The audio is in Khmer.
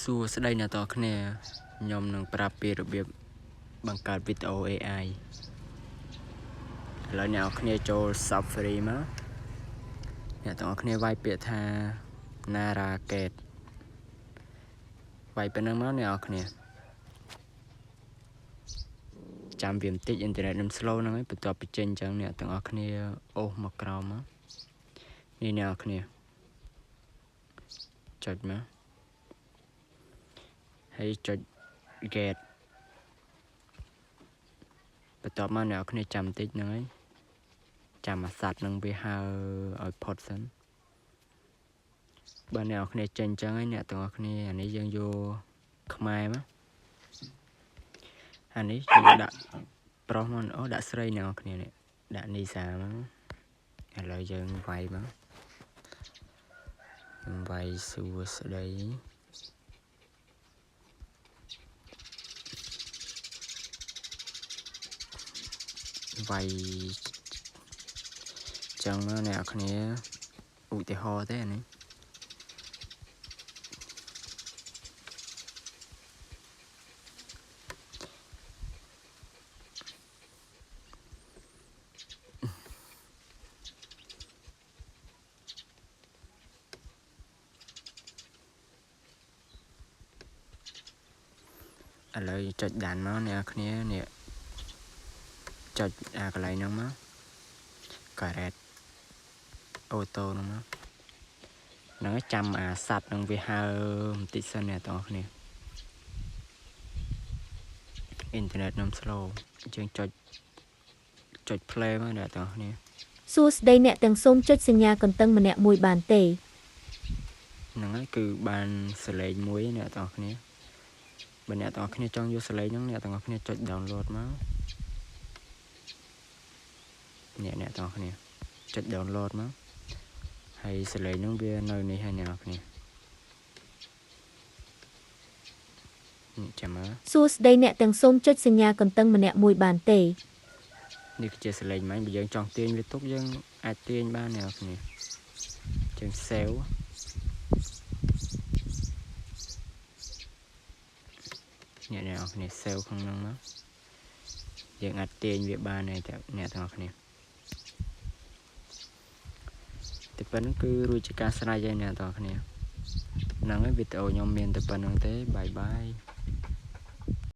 សួស្តីអ្នកនរគ្នាខ្ញុំនឹងប្រាប់ពីរបៀបបង្កើតវីដេអូ AI ឥឡូវអ្នកនរគ្នាចូល Safari មកអ្នកនរគ្នាវាយពាក្យថា Narraket វាយប៉ុណ្ណឹងមកអ្នកនរគ្នាចាំវាបន្តិចអ៊ីនធឺណិតខ្ញុំ slow ហ្នឹងហើយបន្ទាប់ពីចេញអញ្ចឹងអ្នកទាំងអស់គ្នាអូសមកក្រោមមកនេះអ្នកនរគ្នាចុចមកហើយចុច get បន្ទាប់មកអ្នកនរគ្នាចាំបន្តិចហ្នឹងហើយចាំអាសត្វនឹងវាហើឲ្យផុតសិនបើអ្នកនរគ្នាចេញអញ្ចឹងហើយអ្នកទាំងអស់គ្នាអានេះយើងយកខ្មែរមកអានេះយើងដាក់ប្រុសមកអូដាក់ស្រីអ្នកនរគ្នានេះដាក់នីសាមកឥឡូវយើងវាយមកវាយសួស្តីវាយចឹងអ្នកនរគ្នាឧទាហរណ៍ទេអានេះឥឡូវចុចដានមកអ្នកនរគ្នានេះចុចអាកន្លែងហ្នឹងមកការ៉េតអូតូហ្នឹងមកហ្នឹងចាំអាសัตว์នឹងវាហើបន្តិចសិនអ្នកទាំងអស់គ្នាអ៊ីនធឺណិតខ្ញុំ slow យើងចុច play មកអ្នកទាំងអស់គ្នាសួស្តីអ្នកទាំងសូមចុចសញ្ញាកន្ទឹងម្នាក់មួយបានទេហ្នឹងហើយគឺបានសលេងមួយអ្នកទាំងអស់គ្នាបើអ្នកទាំងអស់គ្នាចង់យកសលេងហ្នឹងអ្នកទាំងអស់គ្នាចុច download មកអ្នកទាំងអស់គ្នាចុច download មកហើយសលេងហ្នឹងវានៅនេះហើយអ្នកទាំងអស់គ្នាចាំមើលសួស្តីអ្នកទាំងសូមចុចសញ្ញាកន្ទឹងម្នាក់មួយបានទេនេះគឺជាសលេងមិញបើយើងចង់ទាញវាទុកយើងអាចទាញបានអ្នកទាំងអស់គ្នាយើង save អ្នកទាំងអស់គ្នា save ក្នុងហ្នឹងមកយើងអាចទាញវាបានហើយអ្នកទាំងអស់គ្នាតែប៉ុណ្្នឹងគឺរួចជាការស្រេចហើយអ្នកទាំងអស់គ្នាហ្នឹងហើយវីដេអូខ្ញុំមានតែប៉ុណ្្នឹងទេបាយបាយ